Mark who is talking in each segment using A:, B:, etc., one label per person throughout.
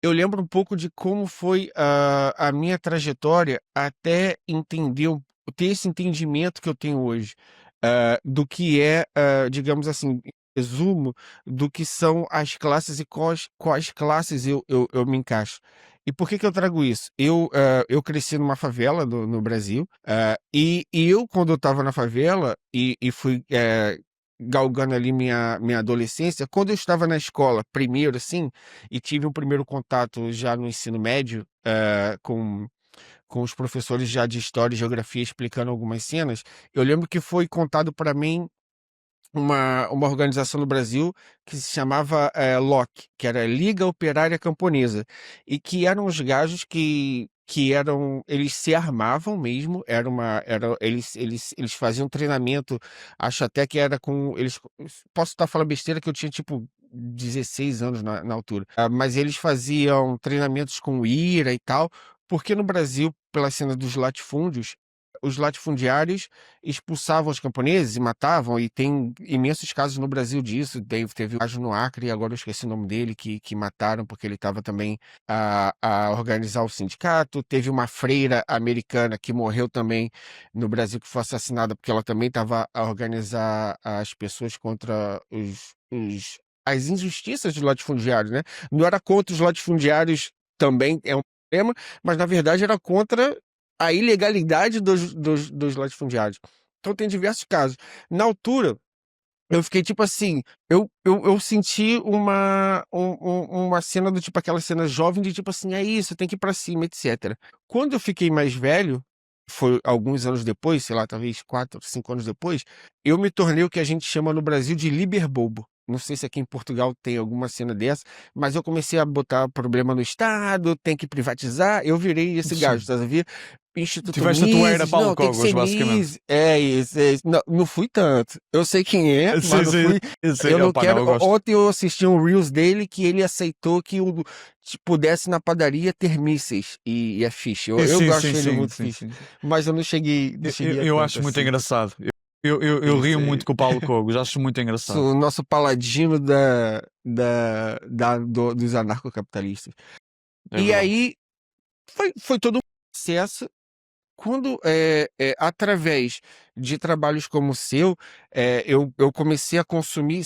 A: eu lembro um pouco de como foi a minha trajetória até ter esse entendimento que eu tenho hoje, do que é, digamos assim, em resumo, do que são as classes e quais classes eu me encaixo. E por que que eu trago isso? Eu cresci numa favela no Brasil, e eu, quando eu estava na favela e fui galgando ali minha adolescência, quando eu estava na escola, primeiro, assim, e tive um primeiro contato já no ensino médio, com os professores já de história e geografia explicando algumas cenas. Eu lembro que foi contado para mim uma organização no Brasil que se chamava LOC, que era Liga Operária Camponesa, e que eram os gajos que eram, eles se armavam mesmo, eles faziam treinamento, acho até que era com, eles, posso estar falando besteira que eu tinha tipo 16 anos na altura. Mas eles faziam treinamentos com IRA e tal, porque no Brasil, pela cena dos latifúndios, os latifundiários expulsavam os camponeses e matavam, e tem imensos casos no Brasil disso. Teve um caso no Acre, e agora eu esqueci o nome dele, que mataram porque ele estava também a organizar o sindicato. Teve uma freira americana que morreu também no Brasil, que foi assassinada porque ela também estava a organizar as pessoas contra as injustiças dos latifundiários, né? Não era contra os latifundiários, também é um problema, mas na verdade era contra a ilegalidade dos latifundiários. Então tem diversos casos. Na altura, eu fiquei tipo assim, eu senti uma cena do tipo, aquela cena jovem de tipo assim, é isso, tem que ir pra cima, etc. Quando eu fiquei mais velho, foi alguns anos depois, sei lá, talvez 4, 5 anos depois, eu me tornei o que a gente chama no Brasil de liberbobo. Não sei se aqui em Portugal tem alguma cena dessa, mas eu comecei a botar problema no Estado, tem que privatizar, eu virei esse gajo,
B: Sim.
A: tá vendo? Instituto
B: Tiveste a tua era
A: Mises,
B: Paulo
A: não, tem que
B: Cogos,
A: ser
B: basicamente.
A: Mises, é isso, é isso. Não, não fui tanto. Eu sei quem é, mas
B: Sim,
A: não
B: sim,
A: fui.
B: sim.
A: Eu não
B: Opa, não,
A: quero.
B: eu gosto.
A: Ontem eu assisti um Reels dele que ele aceitou que pudesse na padaria ter mísseis e é fixe. Eu,
B: Sim,
A: eu
B: sim, sim,
A: gosto ele
B: sim,
A: muito
B: sim,
A: fixe,
B: sim, sim.
A: mas eu não cheguei a
B: Eu
A: tanto
B: acho muito
A: assim.
B: engraçado. Eu rio
A: Isso
B: muito
A: aí.
B: com o Paulo Cogos, acho muito engraçado.
A: Sou o nosso paladino dos anarcocapitalistas.
B: É
A: E
B: verdade.
A: aí foi todo um processo. Quando, através de trabalhos como o seu, eu comecei a consumir,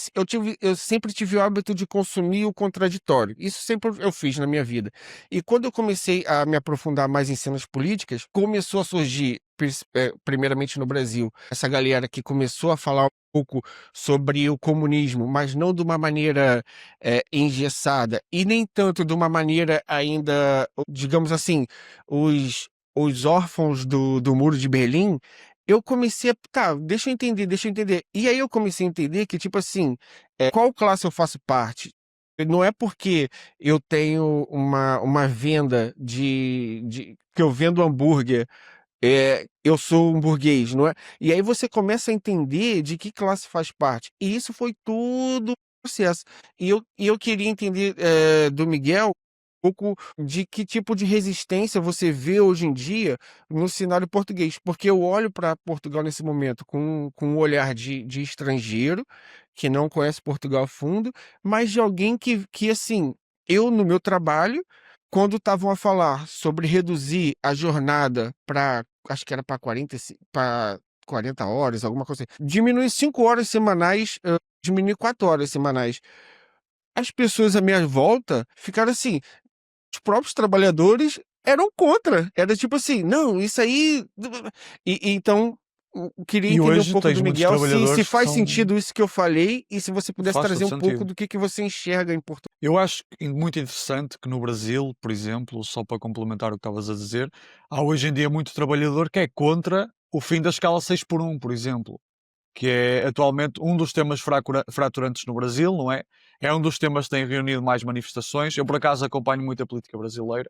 A: eu sempre tive o hábito de consumir o contraditório. Isso sempre eu fiz na minha vida. E quando eu comecei a me aprofundar mais em cenas políticas, começou a surgir, primeiramente no Brasil, essa galera que começou a falar um pouco sobre o comunismo, mas não de uma maneira, engessada, e nem tanto de uma maneira ainda, digamos assim, os órfãos do Muro de Berlim, eu comecei a, tá, deixa eu entender, deixa eu entender. E aí eu comecei a entender que, tipo assim, qual classe eu faço parte? Não é porque eu tenho uma venda que eu vendo hambúrguer, eu sou um burguês, não é? E aí você começa a entender de que classe faz parte. E isso foi tudo um processo. E eu queria entender, do Miguel um pouco de que tipo de resistência você vê hoje em dia no cenário português. Porque eu olho para Portugal nesse momento com um olhar de estrangeiro, que não conhece Portugal a fundo, mas de alguém que assim, eu no meu trabalho, quando estavam a falar sobre reduzir a jornada para, acho que era para 40 horas, alguma coisa assim, diminuir 5 horas semanais, diminuir 4 horas semanais. As pessoas à minha volta ficaram assim, os próprios trabalhadores eram contra. Era tipo assim, não, isso aí. Então, eu queria
B: E
A: entender um
B: hoje
A: pouco
B: tens
A: do
B: muitos
A: Miguel se
B: trabalhadores que
A: faz
B: são.
A: sentido isso que eu falei e se você pudesse
B: Faz
A: trazer
B: todo
A: um pouco
B: sentido.
A: do que você enxerga em Portugal.
B: Eu acho muito interessante que no Brasil, por exemplo, só para complementar o que estavas a dizer, há hoje em dia muito trabalhador que é contra o fim da escala 6 por um, por exemplo, que é atualmente um dos temas fraturantes no Brasil, não é? É um dos temas que tem reunido mais manifestações. Eu, por acaso, acompanho muito a política brasileira.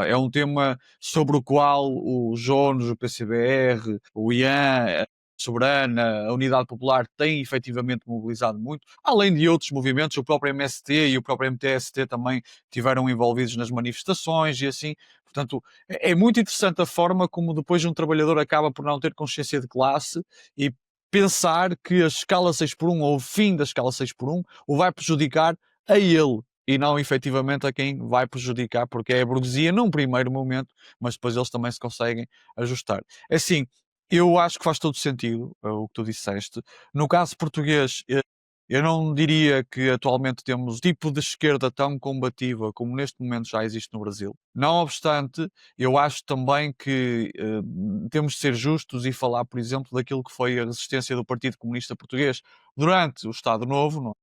B: É um tema sobre o qual o Jones, o PCBR, o IAN, a Soberana, a Unidade Popular têm efetivamente mobilizado muito, além de outros movimentos, o próprio MST e o próprio MTST também tiveram envolvidos nas manifestações e assim. Portanto, é muito interessante a forma como depois um trabalhador acaba por não ter consciência de classe e pensar que a escala 6 por um ou o fim da escala 6 por um o vai prejudicar a ele. e não efetivamente a quem vai prejudicar, porque é a burguesia num primeiro momento, mas depois eles também se conseguem ajustar. É assim, eu acho que faz todo sentido o que tu disseste. No caso português, eu não diria que atualmente temos tipo de esquerda tão combativa como neste momento já existe no Brasil. Não obstante, eu acho também que temos de ser justos e falar, por exemplo, daquilo que foi a resistência do Partido Comunista Português durante o Estado Novo. Não é?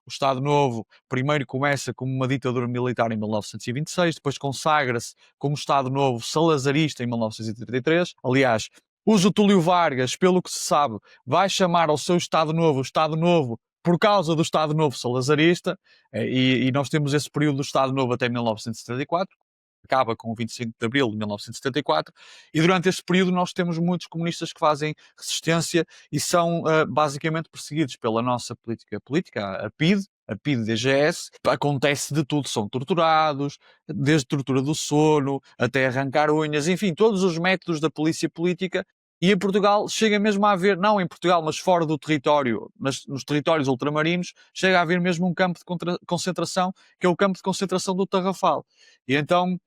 B: O Estado Novo primeiro começa como uma ditadura militar em 1926, depois consagra-se como Estado Novo salazarista em 1933. Aliás, o Getúlio Vargas, pelo que se sabe, vai chamar ao seu Estado Novo o Estado Novo por causa do Estado Novo salazarista, e nós temos esse período do Estado Novo até 1974, acaba com o 25 de Abril de 1974, e durante este período nós temos muitos comunistas que fazem resistência e são basicamente perseguidos pela nossa política, a PIDE-DGS, acontece de tudo, são torturados, desde tortura do sono até arrancar unhas, enfim, todos os métodos da polícia política. E em Portugal chega mesmo a haver, não em Portugal, mas fora do território, nos territórios ultramarinos, chega a haver mesmo um campo de concentração, que é o campo de concentração do Tarrafal. E então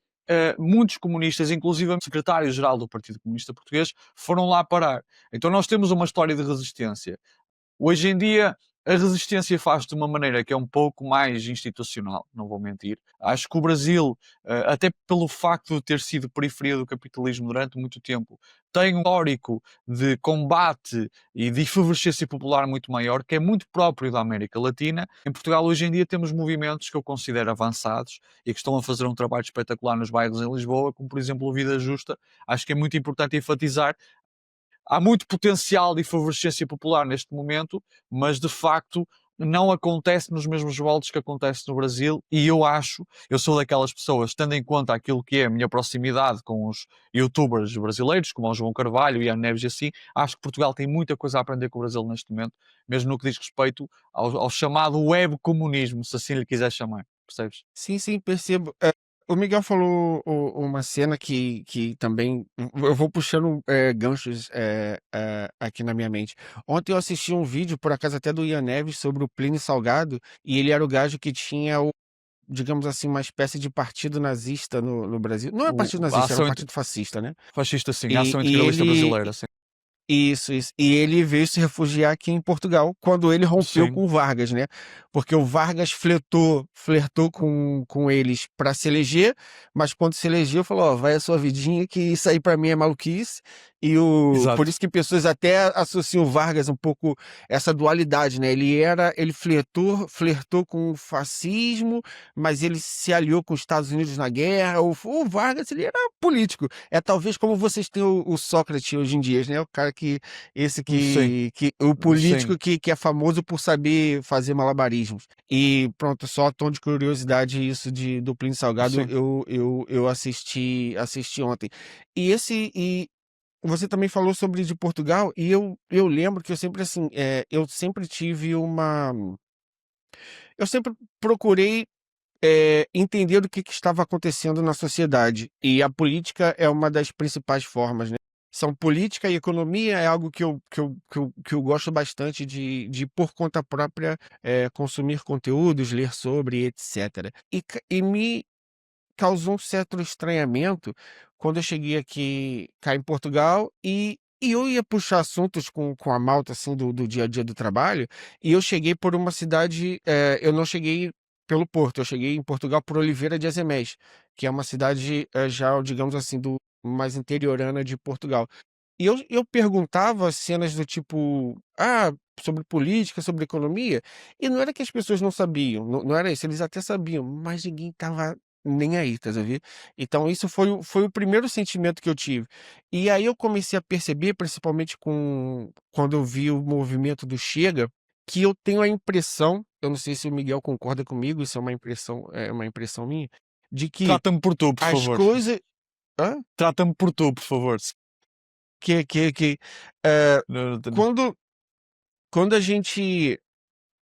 B: muitos comunistas, inclusive o secretário-geral do Partido Comunista Português, foram lá parar. Então nós temos uma história de resistência. Hoje em dia, a resistência faz de uma maneira que é um pouco mais institucional, não vou mentir. Acho que o Brasil, até pelo facto de ter sido periferia do capitalismo durante muito tempo, tem um histórico de combate e de efervescência popular muito maior, que é muito próprio da América Latina. Em Portugal, hoje em dia, temos movimentos que eu considero avançados e que estão a fazer um trabalho espetacular nos bairros em Lisboa, como, por exemplo, o Vida Justa. Acho que é muito importante enfatizar. Há muito potencial de efervescência popular neste momento, mas de facto não acontece nos mesmos moldes que acontece no Brasil, e eu sou daquelas pessoas, tendo em conta aquilo que é a minha proximidade com os youtubers brasileiros, como o João Carvalho e a Neves e assim, acho que Portugal tem muita coisa a aprender com o Brasil neste momento, mesmo no que diz respeito ao chamado web comunismo, se assim lhe quiser chamar, percebes?
A: Sim, sim, percebo. O Miguel falou uma cena que também eu vou puxando ganchos aqui na minha mente. Ontem eu assisti um vídeo, por acaso até do Ian Neves, sobre o Plínio Salgado, e ele era o gajo que tinha digamos assim, uma espécie de partido nazista no Brasil. Não é partido
B: A
A: nazista, era um
B: ação
A: partido fascista, né?
B: fascista, sim, a
A: E,
B: ação
A: e
B: integralista
A: ele,
B: brasileira, sim.
A: isso. E ele veio se refugiar aqui em Portugal quando ele rompeu
B: Sim,
A: com o Vargas, né? Porque o Vargas flertou com eles para se eleger, mas quando se elegeu, falou: Ó, vai a sua vidinha, que isso aí para mim é maluquice. Por
B: exato.
A: isso que pessoas até associam o Vargas um pouco essa dualidade, né? Ele flertou com o fascismo, mas ele se aliou com os Estados Unidos na guerra. O Vargas, ele era político. É talvez como vocês têm o Sócrates hoje em dia, né? O cara
B: Sim,
A: o
B: sim,
A: político que é famoso por saber fazer malabarismos. E pronto, só tom de curiosidade isso do Plínio Salgado
B: sim.
A: eu assisti ontem. E você também falou sobre de Portugal, e eu lembro que eu sempre assim, eu sempre tive eu sempre procurei entender o que estava acontecendo na sociedade. E a política é uma das principais formas, né? São política e economia é algo que eu gosto bastante de por conta própria, consumir conteúdos, ler sobre, etc. E me causou um certo estranhamento quando eu cheguei aqui cá em Portugal e eu ia puxar assuntos com a malta assim do dia a dia do trabalho, e eu cheguei por uma cidade, eu não cheguei pelo Porto, eu cheguei em Portugal por Oliveira de Azemés, que é uma cidade já, digamos assim, do mais interiorana de Portugal. E eu perguntava cenas do tipo, sobre política, sobre economia, e não era que as pessoas não sabiam, não era isso, eles até sabiam, mas ninguém tava nem aí, tá a ver? Então isso foi o primeiro sentimento que eu tive. E aí eu comecei a perceber, principalmente quando eu vi o movimento do Chega, que eu tenho a impressão, eu não sei se o Miguel concorda comigo, isso é uma impressão minha, de que
B: Trata-me por tu, por
A: as
B: favor.
A: coisas. Hã?
B: Trata-me por tu, por favor.
A: Que eh, quando quando a gente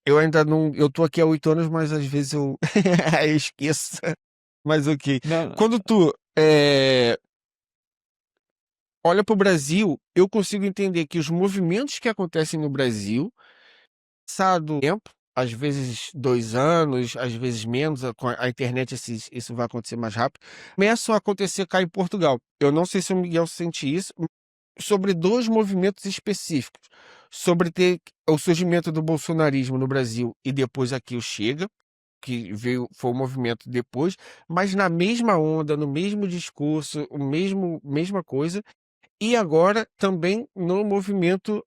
A: eu ainda não eu tô aqui há 8 anos, mas às vezes eu eu esqueço, mas ok.
B: Não,
A: Quando tu, olha para o Brasil, eu consigo entender que os movimentos que acontecem no Brasil, passado tempo, às vezes 2 anos, às vezes menos, com a internet isso vai acontecer mais rápido, começam a acontecer cá em Portugal. Eu não sei se o Miguel sente isso, sobre 2 movimentos específicos, sobre ter o surgimento do bolsonarismo no Brasil e depois aqui o Chega, que veio foi o movimento depois, mas na mesma onda, no mesmo discurso, o mesma coisa, e agora também no movimento,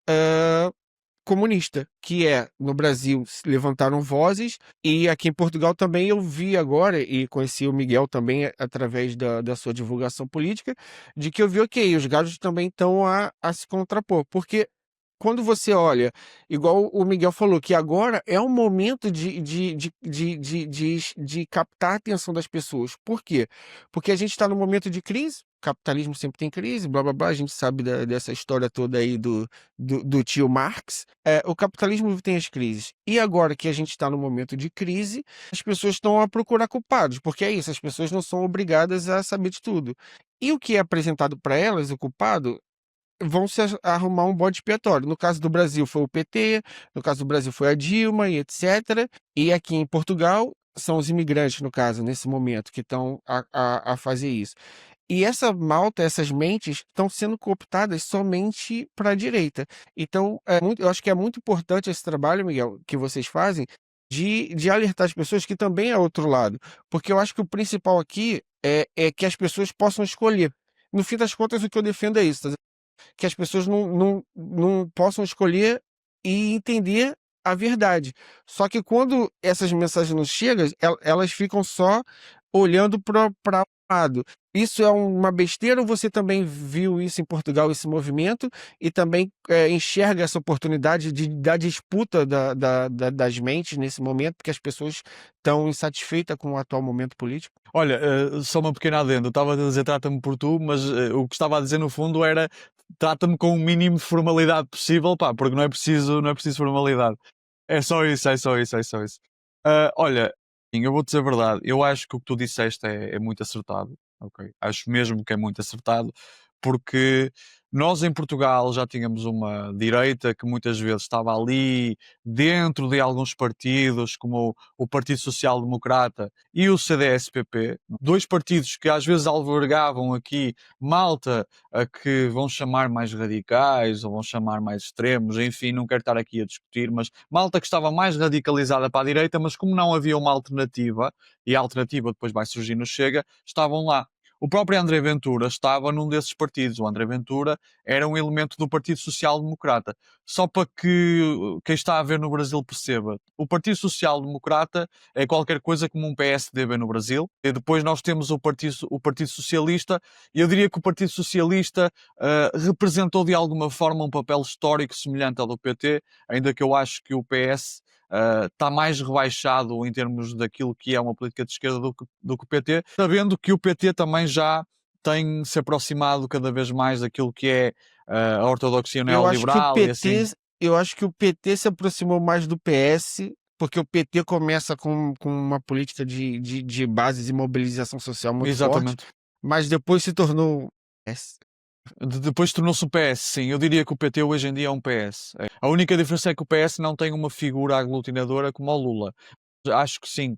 A: comunista, que é, no Brasil se levantaram vozes, e aqui em Portugal também eu vi agora, e conheci o Miguel também através da sua divulgação política, de que eu vi, ok, os galos também estão a se contrapor, porque quando você olha, igual o Miguel falou, que agora é um momento de captar a atenção das pessoas. Por quê? Porque a gente está num momento de crise, o capitalismo sempre tem crise, blá blá blá, a gente sabe dessa história toda aí do tio Marx. O capitalismo tem as crises. E agora que a gente está no momento de crise, as pessoas estão a procurar culpados, porque é isso, as pessoas não são obrigadas a saber de tudo. E o que é apresentado para elas, o culpado, vão se arrumar um bode expiatório. No caso do Brasil foi o PT, no caso do Brasil foi a Dilma e etc. E aqui em Portugal são os imigrantes, no caso, nesse momento, que estão a fazer isso. E essa malta, essas mentes, estão sendo cooptadas somente para a direita. Então, eu acho que é muito importante esse trabalho, Miguel, que vocês fazem, de alertar as pessoas que também é outro lado. Porque eu acho que o principal aqui é que as pessoas possam escolher. No fim das contas, o que eu defendo é isso, tá? Que as pessoas não possam escolher e entender a verdade. Só que quando essas mensagens não chegam, elas ficam só olhando para o lado. Isso é uma besteira ou você também viu isso em Portugal, esse movimento, e também enxerga essa oportunidade da disputa das mentes nesse momento, porque as pessoas estão insatisfeitas com o atual momento político?
B: Olha, só uma pequena adendo. Eu estava a dizer trata-me por tu, mas o que estava a dizer no fundo era trata-me com o mínimo de formalidade possível, pá, porque não é preciso formalidade. É só isso, é só isso, é só isso. Olha, sim, eu vou dizer a verdade. Eu acho que o que tu disseste é muito acertado. Ok. Acho mesmo que é muito acertado, porque nós em Portugal já tínhamos uma direita que muitas vezes estava ali dentro de alguns partidos, como o Partido Social Democrata e o CDS-PP, dois partidos que às vezes albergavam aqui malta a que vão chamar mais radicais ou vão chamar mais extremos, enfim, não quero estar aqui a discutir, mas malta que estava mais radicalizada para a direita, mas como não havia uma alternativa, e a alternativa depois vai surgir no Chega, estavam lá. O próprio André Ventura estava num desses partidos. O André Ventura era um elemento do Partido Social Democrata. Só para que quem está a ver no Brasil perceba, o Partido Social Democrata é qualquer coisa como um PSDB no Brasil. E depois nós temos o Partido Socialista, e eu diria que o Partido Socialista representou de alguma forma um papel histórico semelhante ao do PT, ainda que eu acho que o PS está mais rebaixado em termos daquilo que é uma política de esquerda do que o PT, sabendo que o PT também já tem se aproximado cada vez mais daquilo que é a ortodoxia
A: Eu acho que o
B: neoliberal e assim.
A: PT, eu acho que o PT se aproximou mais do PS, porque o PT começa com uma política de bases e mobilização social muito forte,
B: Exatamente.
A: mas depois se tornou PS.
B: Depois tornou-se o PS, sim. Eu diria que o PT hoje em dia é um PS. É. A única diferença é que o PS não tem uma figura aglutinadora como o Lula. Acho que sim.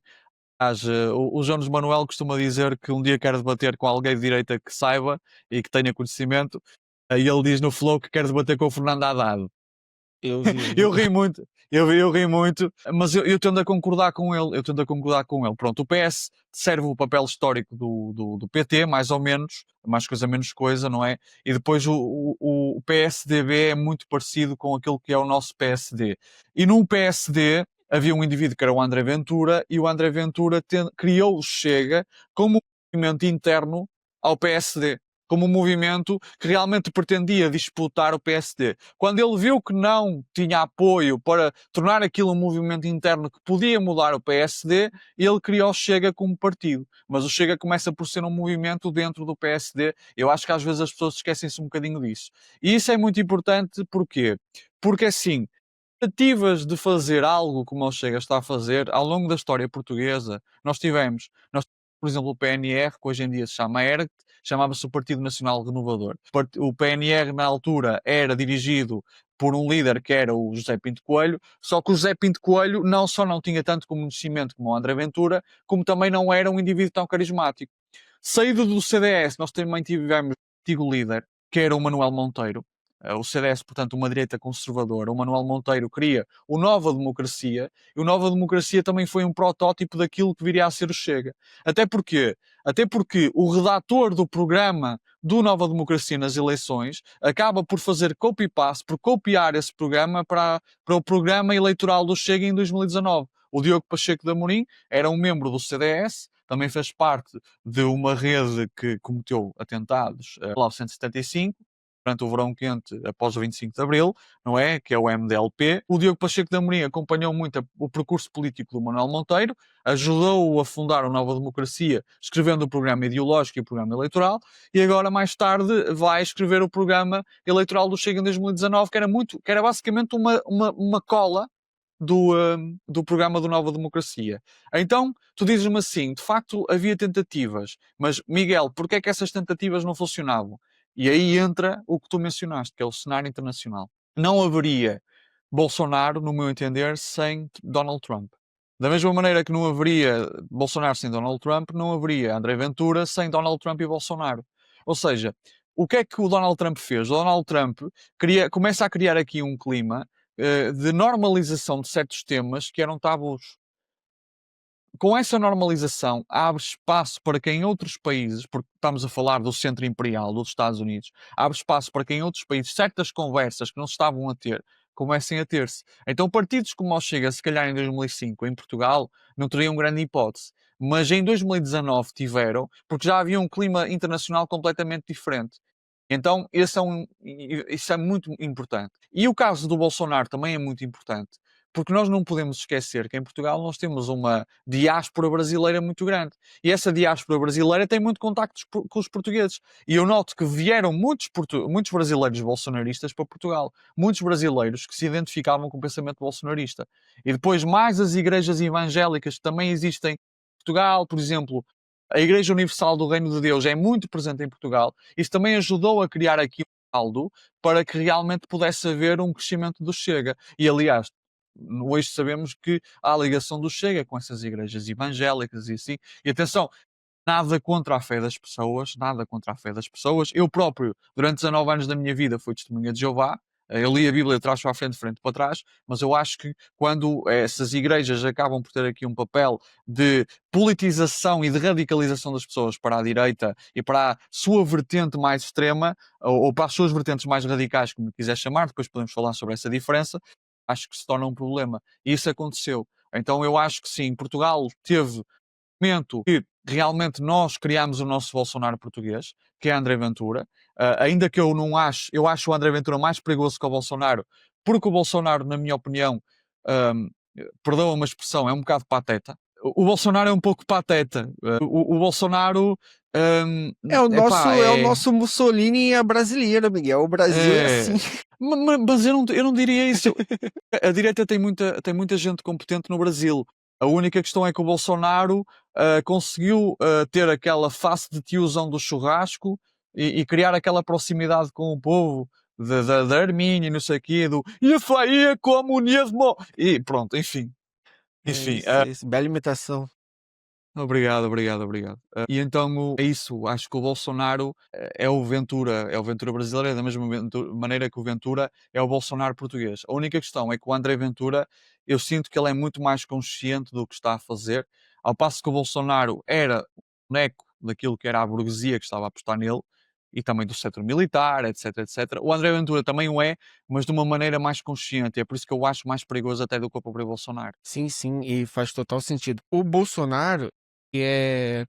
B: O Jones Manuel costuma dizer que um dia quer debater com alguém de direita que saiba e que tenha conhecimento. E ele diz no Flow que quer debater com o Fernando Haddad.
A: Eu vi.
B: Eu ri muito, eu ri muito, mas eu tendo a concordar com ele. Eu tendo a concordar com ele. Pronto, o PS serve o papel histórico do PT, mais ou menos, mais coisa menos coisa, não é? E depois o PSDB é muito parecido com aquilo que é o nosso PSD. E no PSD havia um indivíduo que era o André Ventura, e o André Ventura criou o Chega como um movimento interno ao PSD, como um movimento que realmente pretendia disputar o PSD. Quando ele viu que não tinha apoio para tornar aquilo um movimento interno que podia mudar o PSD, ele criou o Chega como partido. Mas o Chega começa por ser um movimento dentro do PSD. Eu acho que às vezes as pessoas esquecem-se um bocadinho disso. E isso é muito importante, porquê? Porque assim, tentativas de fazer algo como o Chega está a fazer ao longo da história portuguesa, nós tivemos, por exemplo, o PNR, que hoje em dia se chama ERGT, chamava-se o Partido Nacional Renovador. O PNR, na altura, era dirigido por um líder que era o José Pinto Coelho, só que o José Pinto Coelho não só não tinha tanto conhecimento como o André Ventura, como também não era um indivíduo tão carismático. Saído do CDS, nós também tivemos o antigo líder, que era o Manuel Monteiro. O CDS, portanto, uma direita conservadora. O Manuel Monteiro cria o Nova Democracia, e o Nova Democracia também foi um protótipo daquilo que viria a ser o Chega. Até porque o redator do programa do Nova Democracia nas eleições acaba por fazer copy-paste, por copiar esse programa para o programa eleitoral do Chega em 2019. O Diogo Pacheco de Amorim era um membro do CDS, também fez parte de uma rede que cometeu atentados em 1975, durante o verão quente após o 25 de Abril, não é? Que é o MDLP. O Diogo Pacheco de Amorim acompanhou muito o percurso político do Manuel Monteiro, ajudou-o a fundar a Nova Democracia, escrevendo o programa ideológico e o programa eleitoral, e agora, mais tarde, vai escrever o programa eleitoral do Chega em 2019, que era basicamente uma cola do programa do Nova Democracia. Então, tu dizes-me assim, de facto havia tentativas, mas Miguel, porquê é que essas tentativas não funcionavam? E aí entra o que tu mencionaste, que é o cenário internacional. Não haveria Bolsonaro, no meu entender, sem Donald Trump. Da mesma maneira que não haveria Bolsonaro sem Donald Trump, não haveria André Ventura sem Donald Trump e Bolsonaro. Ou seja, o que é que o Donald Trump fez? O Donald Trump começa a criar aqui um clima de normalização de certos temas que eram tabus. Com essa normalização, abre espaço para que em outros países, porque estamos a falar do centro imperial dos Estados Unidos, abre espaço para que em outros países certas conversas que não se estavam a ter comecem a ter-se. Então, partidos como o Chega, se calhar em 2005, em Portugal, não teriam grande hipótese. Mas em 2019 tiveram, porque já havia um clima internacional completamente diferente. Então, isso é muito importante. E o caso do Bolsonaro também é muito importante, porque nós não podemos esquecer que em Portugal nós temos uma diáspora brasileira muito grande. E essa diáspora brasileira tem muito contactos com os portugueses. E eu noto que vieram muitos brasileiros bolsonaristas para Portugal. Muitos brasileiros que se identificavam com o pensamento bolsonarista. E depois mais as igrejas evangélicas que também existem em Portugal, por exemplo, a Igreja Universal do Reino de Deus é muito presente em Portugal. Isso também ajudou a criar aqui um caldo para que realmente pudesse haver um crescimento do Chega. E, aliás, hoje sabemos que há a ligação do Chega com essas igrejas evangélicas e assim. E atenção, nada contra a fé das pessoas, nada contra a fé das pessoas. Eu próprio, durante 19 anos da minha vida, fui testemunha de Jeová. Eu li a Bíblia de trás para a frente, de frente para trás, mas eu acho que quando essas igrejas acabam por ter aqui um papel de politização e de radicalização das pessoas para a direita e para a sua vertente mais extrema, ou para as suas vertentes mais radicais, como quiser chamar, depois podemos falar sobre essa diferença, acho que se torna um problema. E isso aconteceu. Então eu acho que sim, Portugal teve momento que realmente nós criámos o nosso Bolsonaro português, que é André Ventura, ainda que eu acho o André Ventura mais perigoso que o Bolsonaro, porque o Bolsonaro, na minha opinião, um, perdoa uma expressão, é um bocado pateta. O Bolsonaro é um pouco pateta. O Bolsonaro
A: É o nosso Mussolini a brasileira, Miguel. O Brasil é assim.
B: Mas eu não diria isso. A direita tem muita gente competente no Brasil. A única questão é que o Bolsonaro conseguiu ter aquela face de tiozão do churrasco e criar aquela proximidade com o povo da Armínia, não sei o quê, isso aí é comunismo! E pronto, enfim. Enfim,
A: É isso. Bela imitação.
B: obrigado. E então é isso, acho que o Bolsonaro é o Ventura brasileiro, é da mesma maneira que o Ventura é o Bolsonaro português. A única questão é que o André Ventura, eu sinto que ele é muito mais consciente do que está a fazer, ao passo que o Bolsonaro era boneco daquilo que era a burguesia que estava a apostar nele, e também do setor militar, etc, etc. O André Ventura também o é, mas de uma maneira mais consciente, é por isso que eu acho mais perigoso até do que o próprio Bolsonaro.
A: Sim, sim, e faz total sentido. O Bolsonaro,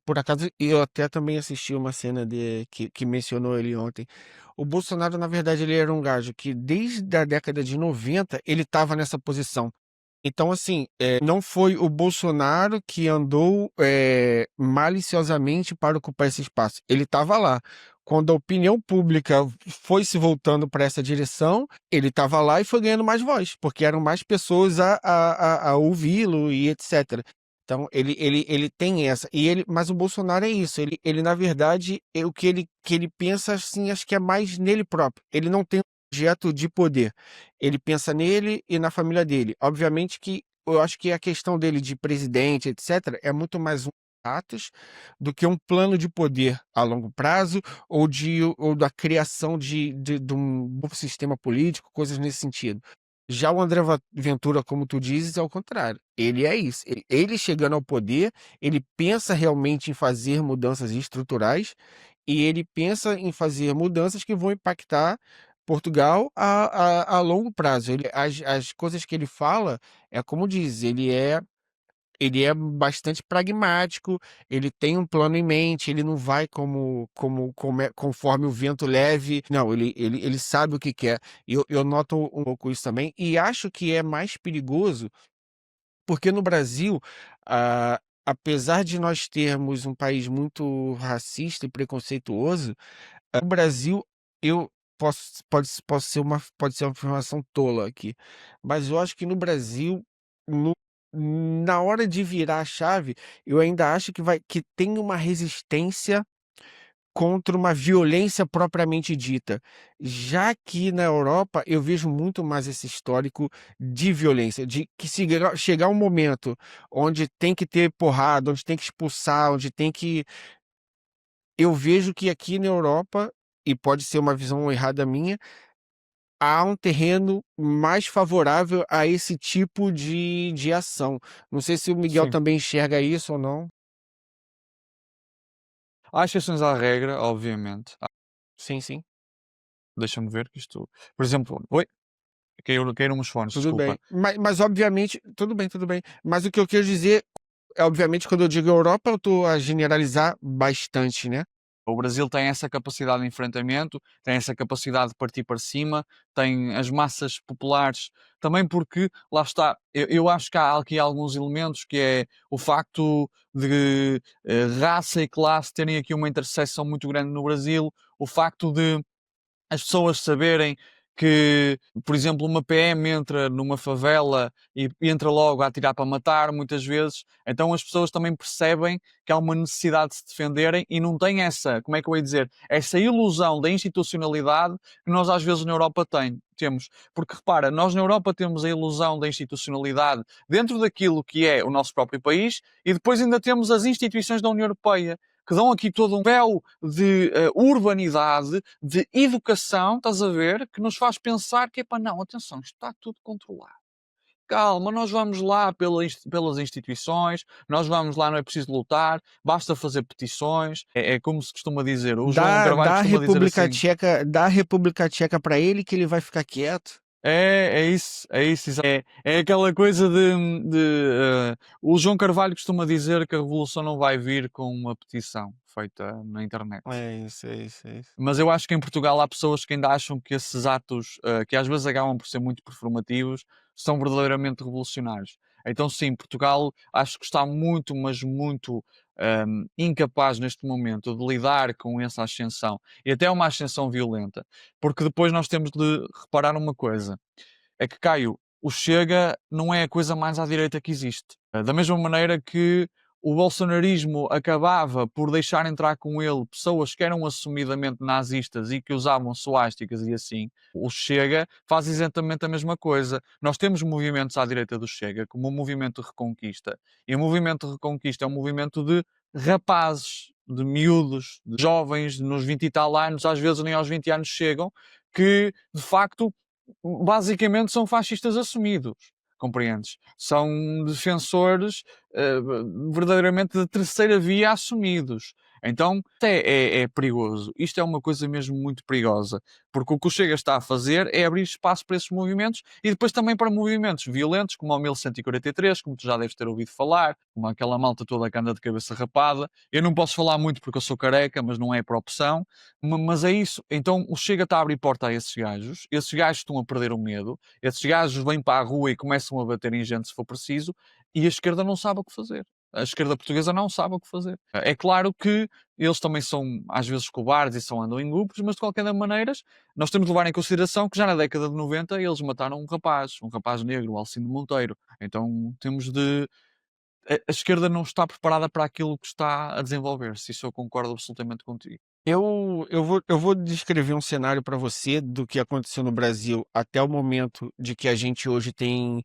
A: por acaso, eu até também assisti uma cena que mencionou ele ontem. O Bolsonaro, na verdade, ele era um gajo que desde a década de 90 ele estava nessa posição. Então, assim, não foi o Bolsonaro que andou maliciosamente para ocupar esse espaço. Ele estava lá. Quando a opinião pública foi se voltando para essa direção, ele estava lá e foi ganhando mais voz, porque eram mais pessoas a ouvi-lo e etc. Então ele tem essa e ele mas o Bolsonaro é isso, ele na verdade, o que ele pensa, assim, acho que é mais nele próprio, ele não tem um projeto de poder, ele pensa nele e na família dele. Obviamente que eu acho que a questão dele de presidente, etcétera, é muito mais um status do que um plano de poder a longo prazo ou da criação de um novo sistema político, coisas nesse sentido. Já o André Ventura, como tu dizes, é o contrário. Ele é isso. Ele chegando ao poder, ele pensa realmente em fazer mudanças estruturais e ele pensa em fazer mudanças que vão impactar Portugal a longo prazo. As coisas que ele fala, é como diz, ele é bastante pragmático, ele tem um plano em mente, ele não vai conforme o vento leve. Não, ele sabe o que quer. Eu noto um pouco isso também, e acho que é mais perigoso, porque no Brasil, apesar de nós termos um país muito racista e preconceituoso, no Brasil, eu pode ser uma afirmação tola aqui, mas eu acho que no Brasil, no na hora de virar a chave, eu ainda acho que tem uma resistência contra uma violência propriamente dita. Já que na Europa eu vejo muito mais esse histórico de violência, de que se chegar um momento onde tem que ter porrada, onde tem que expulsar, onde tem que eu vejo que aqui na Europa, e pode ser uma visão errada minha, há um terreno mais favorável a esse tipo de ação. Não sei se o Miguel
B: Sim.
A: também enxerga isso ou não.
B: Há exceções à regra, obviamente.
A: Sim, sim,
B: Deixa-me ver que isto. Por exemplo, oi, caíram uns fones,
A: tudo
B: desculpa.
A: bem. Mas obviamente, tudo bem, tudo bem. Mas o que eu quero dizer é, obviamente, quando eu digo Europa, eu estou a generalizar bastante, né?
B: O Brasil tem essa capacidade de enfrentamento, tem essa capacidade de partir para cima, tem as massas populares, também porque, lá está, eu acho que há aqui alguns elementos que é o facto de raça e classe terem aqui uma interseção muito grande no Brasil, o facto de as pessoas saberem que, por exemplo, uma PM entra numa favela e entra logo a atirar para matar, muitas vezes, então as pessoas também percebem que há uma necessidade de se defenderem e não têm essa, como é que eu ia dizer, essa ilusão da institucionalidade que nós às vezes na Europa temos. Porque repara, nós na Europa temos a ilusão da institucionalidade dentro daquilo que é o nosso próprio país e depois ainda temos as instituições da União Europeia que dão aqui todo um véu de urbanidade, de educação, estás a ver, que nos faz pensar que, epá, não, atenção, isto está tudo controlado. Calma, nós vamos lá pelas instituições, nós vamos lá, não é preciso lutar, basta fazer petições. É como se costuma dizer, o João
A: Dá,
B: Carvalho
A: dá a
B: costuma dizer
A: República
B: assim:
A: Tcheca, dá a República Tcheca para ele que ele vai ficar quieto.
B: é isso, é aquela coisa o João Carvalho costuma dizer que a revolução não vai vir com uma petição feita na internet.
A: É isso, é isso, é isso.
B: Mas eu acho que em Portugal há pessoas que ainda acham que esses atos, que às vezes acabam por ser muito performativos, são verdadeiramente revolucionários. Então, sim, Portugal acho que está muito, mas muito incapaz neste momento de lidar com essa ascensão e até uma ascensão violenta, porque depois nós temos de reparar uma coisa: é que Caio, o Chega não é a coisa mais à direita que existe. Da mesma maneira que o bolsonarismo acabava por deixar entrar com ele pessoas que eram assumidamente nazistas e que usavam suásticas e assim, o Chega faz exatamente a mesma coisa. Nós temos movimentos à direita do Chega, como o movimento Reconquista. E o movimento Reconquista é um movimento de rapazes, de miúdos, de jovens, nos 20 e tal anos, às vezes nem aos 20 anos chegam, que de facto basicamente são fascistas assumidos, compreendes? São defensores verdadeiramente de terceira via assumidos. Então, até é perigoso. Isto é uma coisa mesmo muito perigosa, porque o que o Chega está a fazer é abrir espaço para esses movimentos e depois também para movimentos violentos, como o 1143, como tu já deves ter ouvido falar, como aquela malta toda que anda de cabeça rapada. Eu não posso falar muito porque eu sou careca, mas não é por opção. Mas é isso. Então o Chega está a abrir porta a esses gajos estão a perder o medo, esses gajos vêm para a rua e começam a bater em gente se for preciso, e a esquerda não sabe o que fazer. A esquerda portuguesa não sabe o que fazer. É claro que eles também são às vezes cobardes e só andam em grupos, mas de qualquer maneira nós temos de levar em consideração que já na década de 90 eles mataram um rapaz negro, o Alcino Monteiro. Então temos de a esquerda não está preparada para aquilo que está a desenvolver-se, isso eu concordo absolutamente contigo.
A: Eu vou descrever um cenário para você do que aconteceu no Brasil até o momento de que a gente hoje tem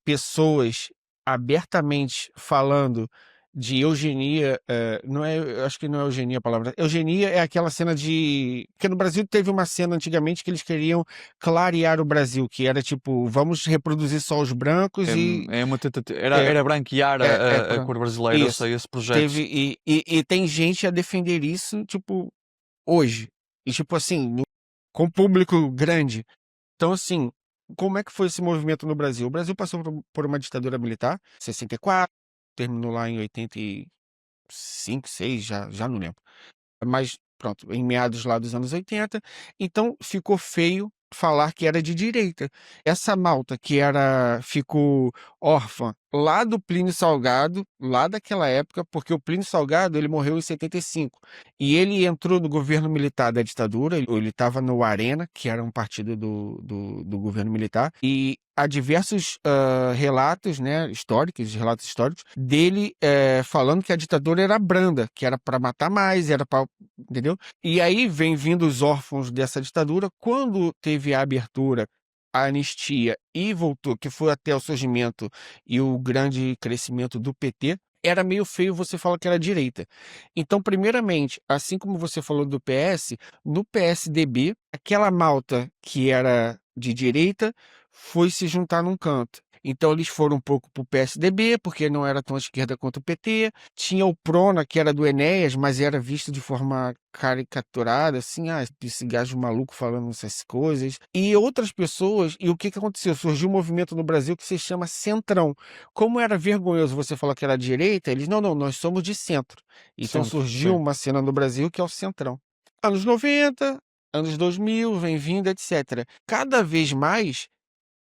A: pessoas abertamente falando de eugenia. Não é, eu acho que não é eugenia a palavra. Eugenia é aquela cena de. Porque no Brasil teve uma cena antigamente que eles queriam clarear o Brasil, que era tipo, vamos reproduzir só os brancos e.
B: É uma tentativa,
A: É,
B: era branquear a
A: pronto.
B: cor brasileira, eu
A: Isso.
B: sei, esse projeto.
A: Teve, e tem gente a defender isso, tipo, hoje. E tipo assim, com público grande. Então, assim, como é que foi esse movimento no Brasil? O Brasil passou por uma ditadura militar, 64, terminou lá em 85, 6, já não lembro. Mas pronto, em meados lá dos anos 80, então ficou feio falar que era de direita. Essa malta que ficou órfã lá do Plínio Salgado, lá daquela época, porque o Plínio Salgado ele morreu em 75 e ele entrou no governo militar da ditadura, ele estava no Arena, que era um partido do governo militar, e há diversos relatos, né, relatos históricos, dele falando que a ditadura era branda, que era para matar mais, era para, entendeu? E aí vem vindo os órfãos dessa ditadura. Quando teve a abertura, a anistia e voltou, que foi até o surgimento e o grande crescimento do PT, era meio feio você falar que era direita. Então, primeiramente, assim como você falou do PS, no PSDB, aquela malta que era de direita foi se juntar num canto. Então eles foram um pouco para o PSDB, porque não era tão à esquerda quanto o PT. Tinha o Prona, que era do Enéas, mas era visto de forma caricaturada, assim, esse gajo maluco falando essas coisas. E outras pessoas, e o que que aconteceu? Surgiu um movimento no Brasil que se chama Centrão. Como era vergonhoso você falar que era direita, eles, não, nós somos de centro. Então
B: Centro,
A: surgiu
B: sim.
A: uma cena no Brasil que é o Centrão. Anos 90, anos 2000, vem vindo, etc. Cada vez mais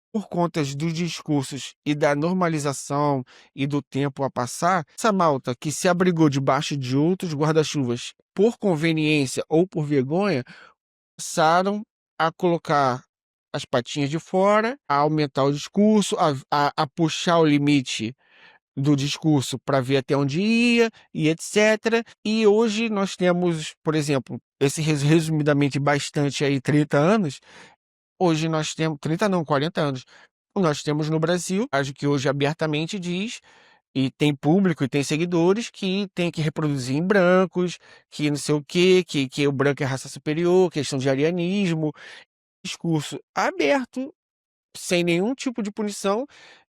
A: por conta dos discursos e da normalização e do tempo a passar, essa malta que se abrigou debaixo de outros guarda-chuvas por conveniência ou por vergonha, passaram a colocar as patinhas de fora, a aumentar o discurso, a puxar o limite do discurso para ver até onde ia e etc. E hoje nós temos, por exemplo, esse resumidamente bastante aí 30 anos. Hoje nós temos 30 não, 40 anos. Nós temos no Brasil, acho que hoje abertamente diz, e tem público e tem seguidores que tem que reproduzir em brancos, que não sei o quê, que o branco é raça superior, questão de arianismo, discurso aberto, sem nenhum tipo de punição,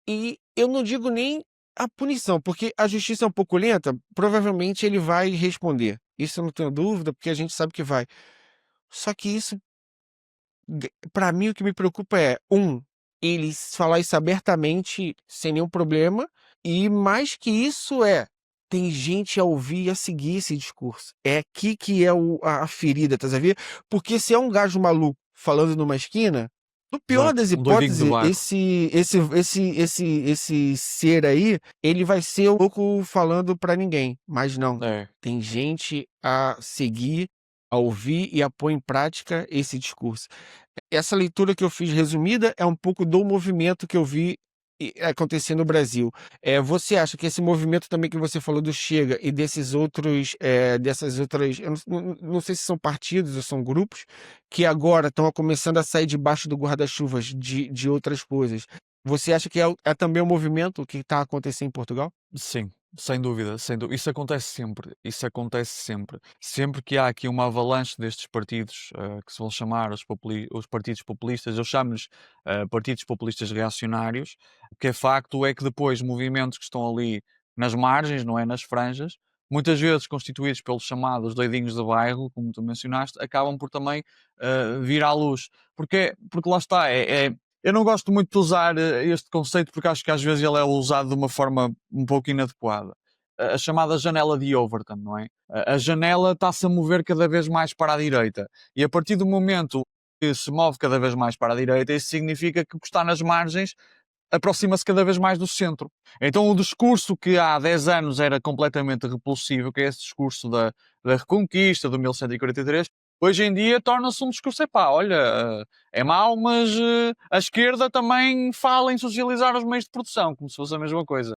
A: e eu não digo nem a punição, porque a justiça é um pouco lenta, provavelmente ele vai responder. Isso eu não tenho dúvida, porque a gente sabe que vai. Só que isso para mim o que me preocupa é, eles falar isso abertamente sem nenhum problema, e mais que isso tem gente a ouvir e a seguir esse discurso. É aqui que é a ferida, tá sabendo? Porque se é um gajo maluco falando numa esquina, no pior
B: Exato,
A: das
B: um doidinho de
A: hipóteses,
B: bairro.
A: esse ser aí, ele vai ser um pouco falando pra ninguém. Mas não,
B: É,
A: tem gente a seguir, a ouvir e a pôr em prática esse discurso. Essa leitura que eu fiz resumida é um pouco do movimento que eu vi acontecer no Brasil. Você acha que esse movimento também que você falou do Chega e desses outros, dessas outras, eu não sei se são partidos ou são grupos, que agora estão começando a sair debaixo do guarda-chuvas de outras coisas. Você acha que é também um movimento que está acontecendo em Portugal?
B: sim, sem dúvida, sem dúvida. Isso acontece sempre, isso acontece sempre. Sempre que há aqui uma avalanche destes partidos, que se vão chamar os partidos populistas, eu chamo-lhes partidos populistas reacionários, o que é facto é que depois movimentos que estão ali nas margens, não é, nas franjas, muitas vezes constituídos pelos chamados doidinhos de bairro, como tu mencionaste, acabam por também vir à luz. Porque lá está, eu não gosto muito de usar este conceito porque acho que às vezes ele é usado de uma forma um pouco inadequada. A chamada janela de Overton, não é? A janela está-se a mover cada vez mais para a direita. E a partir do momento que se move cada vez mais para a direita, isso significa que o que está nas margens aproxima-se cada vez mais do centro. Então o discurso que há 10 anos era completamente repulsivo, que é esse discurso da Reconquista, do 1143, hoje em dia torna-se um discurso, epá, olha, é mau, mas a esquerda também fala em socializar os meios de produção, como se fosse a mesma coisa.